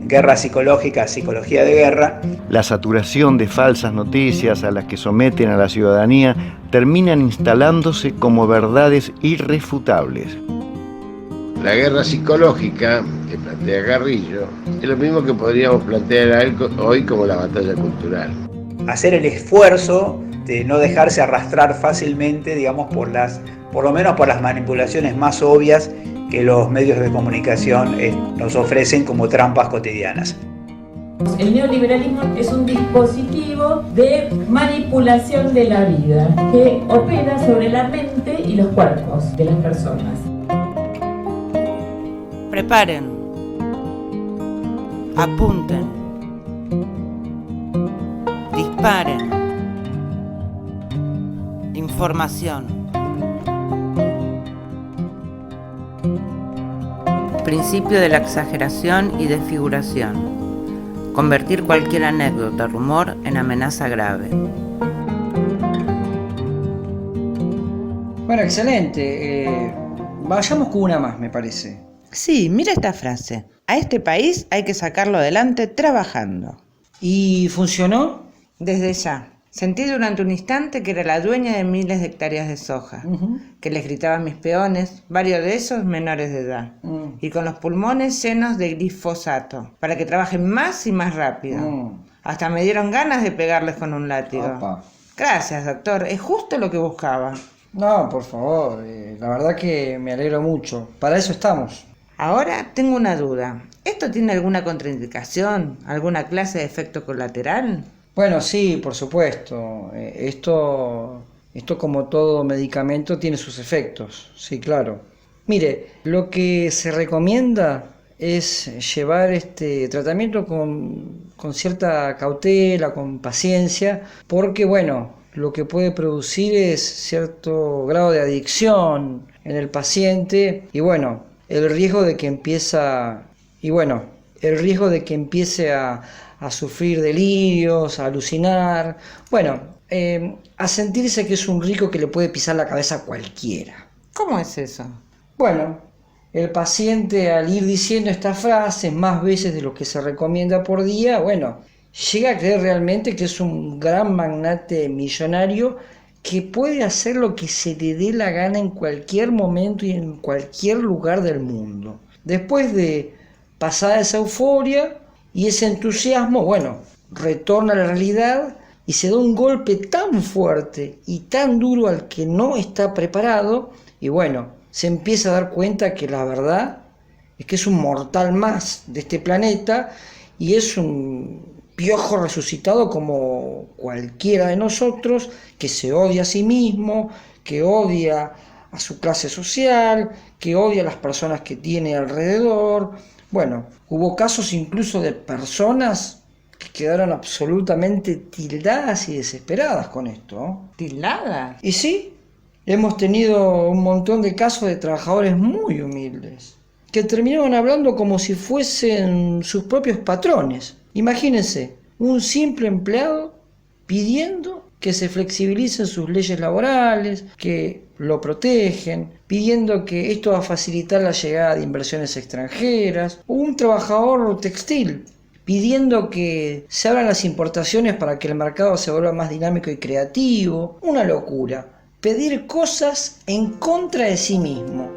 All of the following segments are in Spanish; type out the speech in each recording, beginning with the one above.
Guerra Psicológica, Psicología de Guerra. La saturación de falsas noticias a las que someten a la ciudadanía terminan instalándose como verdades irrefutables. La guerra psicológica que plantea Carrillo es lo mismo que podríamos plantear hoy como la batalla cultural. Hacer el esfuerzo de no dejarse arrastrar fácilmente, digamos, por lo menos por las manipulaciones más obvias que los medios de comunicación nos ofrecen como trampas cotidianas. El neoliberalismo es un dispositivo de manipulación de la vida que opera sobre la mente y los cuerpos de las personas. Preparen, apunten, disparen. Información. Principio de la exageración y desfiguración. Convertir cualquier anécdota, rumor en amenaza grave. Bueno, excelente. Vayamos con una más, me parece. Sí, mira esta frase. A este país hay que sacarlo adelante trabajando. ¿Y funcionó? Desde ya. Sentí durante un instante que era la dueña de miles de hectáreas de soja, que les gritaba a mis peones, varios de esos menores de edad, y con los pulmones llenos de glifosato, para que trabajen más y más rápido. Hasta me dieron ganas de pegarles con un látigo. Opa. Gracias, doctor, es justo lo que buscaba. No, por favor, la verdad que me alegro mucho. Para eso estamos. Ahora tengo una duda. ¿Esto tiene alguna contraindicación? ¿Alguna clase de efecto colateral? Bueno, sí, por supuesto. Esto como todo medicamento tiene sus efectos, sí, claro. Mire, lo que se recomienda es llevar este tratamiento con cierta cautela, con paciencia, porque bueno, lo que puede producir es cierto grado de adicción en el paciente y bueno, el riesgo de que empiece a sufrir delirios, a alucinar, a sentirse que es un rico que le puede pisar la cabeza a cualquiera. ¿Cómo es eso? Bueno, el paciente al ir diciendo estas frases más veces de lo que se recomienda por día, llega a creer realmente que es un gran magnate millonario que puede hacer lo que se le dé la gana en cualquier momento y en cualquier lugar del mundo. Después de pasada esa euforia y ese entusiasmo, retorna a la realidad y se da un golpe tan fuerte y tan duro al que no está preparado y se empieza a dar cuenta que la verdad es que es un mortal más de este planeta y es un piojo resucitado como cualquiera de nosotros, que se odia a sí mismo, que odia a su clase social, que odia a las personas que tiene alrededor. Hubo casos incluso de personas que quedaron absolutamente tildadas y desesperadas con esto. ¿Tildadas? Y sí, hemos tenido un montón de casos de trabajadores muy humildes, que terminaron hablando como si fuesen sus propios patrones. Imagínense, un simple empleado pidiendo que se flexibilicen sus leyes laborales, que lo protegen, pidiendo que esto va a facilitar la llegada de inversiones extranjeras, o un trabajador textil pidiendo que se abran las importaciones para que el mercado se vuelva más dinámico y creativo. Una locura, pedir cosas en contra de sí mismo.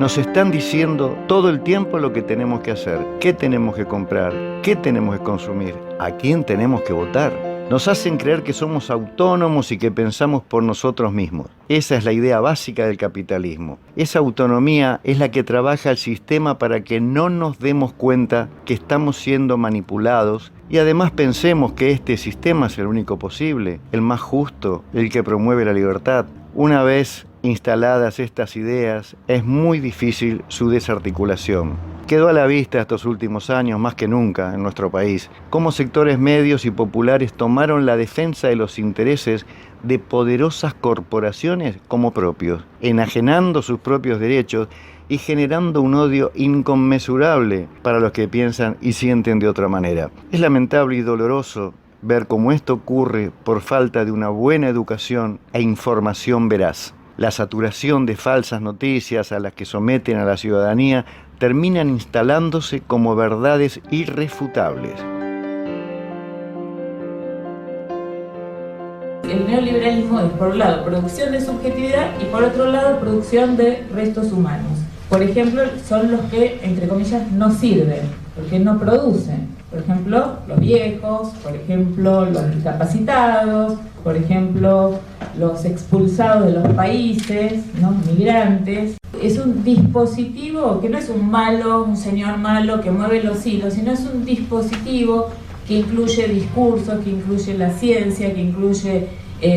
Nos están diciendo todo el tiempo lo que tenemos que hacer, qué tenemos que comprar, qué tenemos que consumir, a quién tenemos que votar. Nos hacen creer que somos autónomos y que pensamos por nosotros mismos. Esa es la idea básica del capitalismo. Esa autonomía es la que trabaja el sistema para que no nos demos cuenta que estamos siendo manipulados y además pensemos que este sistema es el único posible, el más justo, el que promueve la libertad. Una vez instaladas estas ideas, es muy difícil su desarticulación. Quedó a la vista estos últimos años, más que nunca, en nuestro país, cómo sectores medios y populares tomaron la defensa de los intereses de poderosas corporaciones como propios, enajenando sus propios derechos y generando un odio inconmensurable para los que piensan y sienten de otra manera. Es lamentable y doloroso ver cómo esto ocurre por falta de una buena educación e información veraz. La saturación de falsas noticias a las que someten a la ciudadanía terminan instalándose como verdades irrefutables. El neoliberalismo es, por un lado, producción de subjetividad y, por otro lado, producción de restos humanos. Por ejemplo, son los que, entre comillas, no sirven, porque no producen. Por ejemplo, los viejos, por ejemplo, los discapacitados, por ejemplo, los expulsados de los países, ¿no? Migrantes. Es un dispositivo que no es un señor malo que mueve los hilos, sino es un dispositivo que incluye discursos, que incluye la ciencia, que incluye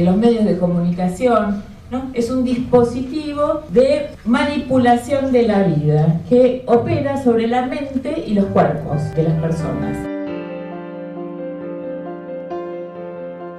los medios de comunicación, ¿no? Es un dispositivo de manipulación de la vida que opera sobre la mente y los cuerpos de las personas.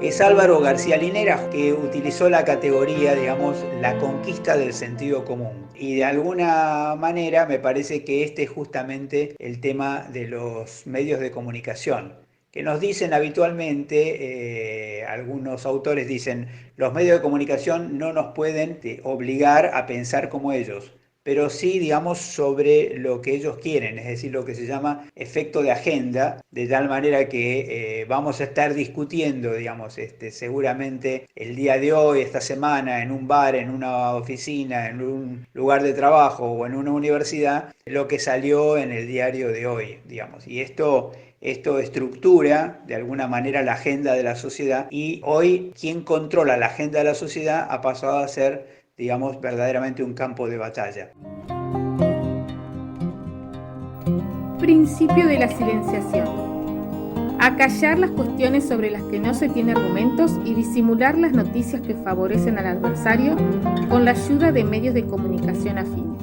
Es Álvaro García Linera, que utilizó la categoría, digamos, la conquista del sentido común. Y de alguna manera me parece que este es justamente el tema de los medios de comunicación, que nos dicen habitualmente, algunos autores dicen, los medios de comunicación no nos pueden obligar a pensar como ellos, pero sí, digamos, sobre lo que ellos quieren, es decir, lo que se llama efecto de agenda, de tal manera que vamos a estar discutiendo, digamos, seguramente el día de hoy, esta semana, en un bar, en una oficina, en un lugar de trabajo o en una universidad, lo que salió en el diario de hoy, digamos, y esto estructura de alguna manera la agenda de la sociedad, y hoy quien controla la agenda de la sociedad ha pasado a ser, digamos, verdaderamente un campo de batalla. Principio de la silenciación. Acallar las cuestiones sobre las que no se tiene argumentos y disimular las noticias que favorecen al adversario con la ayuda de medios de comunicación afines.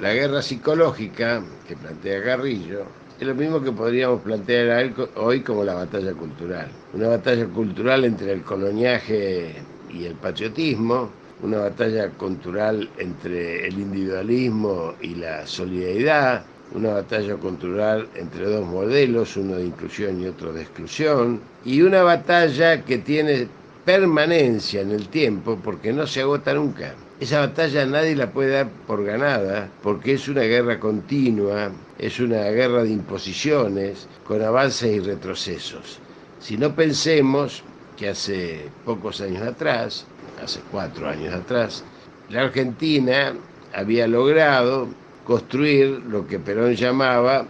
La guerra psicológica que plantea Carrillo es lo mismo que podríamos plantear hoy como la batalla cultural. Una batalla cultural entre el coloniaje y el patriotismo, una batalla cultural entre el individualismo y la solidaridad, una batalla cultural entre dos modelos, uno de inclusión y otro de exclusión, y una batalla que tiene permanencia en el tiempo porque no se agota nunca. Esa batalla nadie la puede dar por ganada porque es una guerra continua, es una guerra de imposiciones con avances y retrocesos. Si no pensemos que hace pocos años atrás, hace 4 años atrás, la Argentina había logrado construir lo que Perón llamaba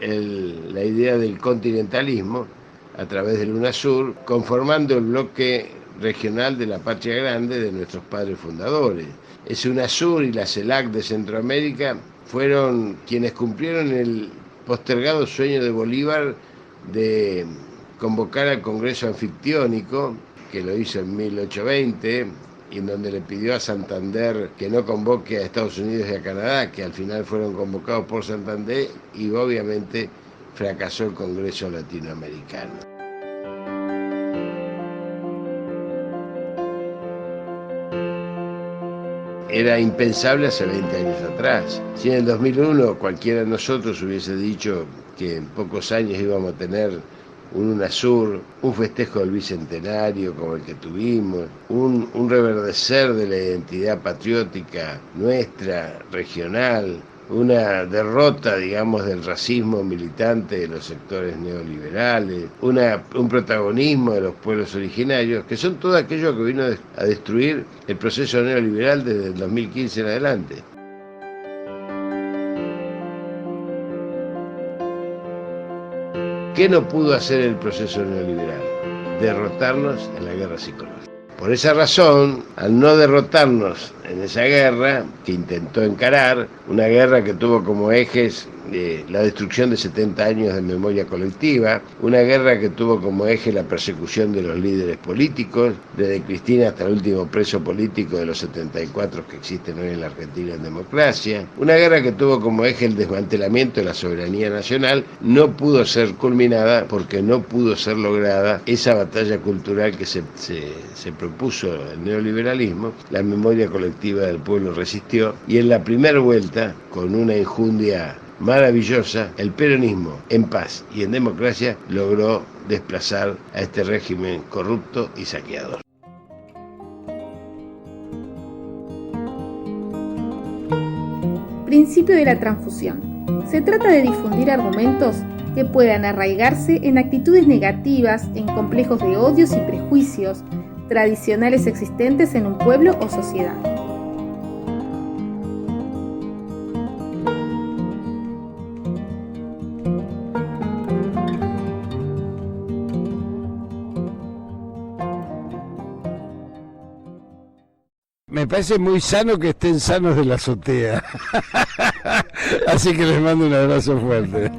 la idea del continentalismo a través del UNASUR, conformando el bloque regional de la patria grande de nuestros padres fundadores. Ese UNASUR y la CELAC de Centroamérica fueron quienes cumplieron el postergado sueño de Bolívar de convocar al Congreso Anfictiónico, que lo hizo en 1820, y en donde le pidió a Santander que no convoque a Estados Unidos y a Canadá, que al final fueron convocados por Santander, y obviamente fracasó el Congreso Latinoamericano. Era impensable hace 20 años atrás. Si en el 2001 cualquiera de nosotros hubiese dicho que en pocos años íbamos a tener un UNASUR, un festejo del bicentenario como el que tuvimos, un reverdecer de la identidad patriótica nuestra, regional, una derrota, digamos, del racismo militante de los sectores neoliberales, un protagonismo de los pueblos originarios, que son todo aquello que vino a destruir el proceso neoliberal desde el 2015 en adelante. ¿Qué no pudo hacer el proceso neoliberal? Derrotarnos en la guerra psicológica. Por esa razón, al no derrotarnos en esa guerra que intentó encarar, una guerra que tuvo como ejes la destrucción de 70 años de memoria colectiva, una guerra que tuvo como eje la persecución de los líderes políticos, desde Cristina hasta el último preso político de los 74 que existen hoy en la Argentina en democracia, una guerra que tuvo como eje el desmantelamiento de la soberanía nacional, no pudo ser culminada porque no pudo ser lograda esa batalla cultural que se propuso el neoliberalismo. La memoria colectiva del pueblo resistió, y en la primera vuelta, con una injundia maravillosa, el peronismo en paz y en democracia logró desplazar a este régimen corrupto y saqueador. Principio de la transfusión. Se trata de difundir argumentos que puedan arraigarse en actitudes negativas, en complejos de odios y prejuicios tradicionales existentes en un pueblo o sociedad. Me parece muy sano que estén sanos de la azotea. Así que les mando un abrazo fuerte.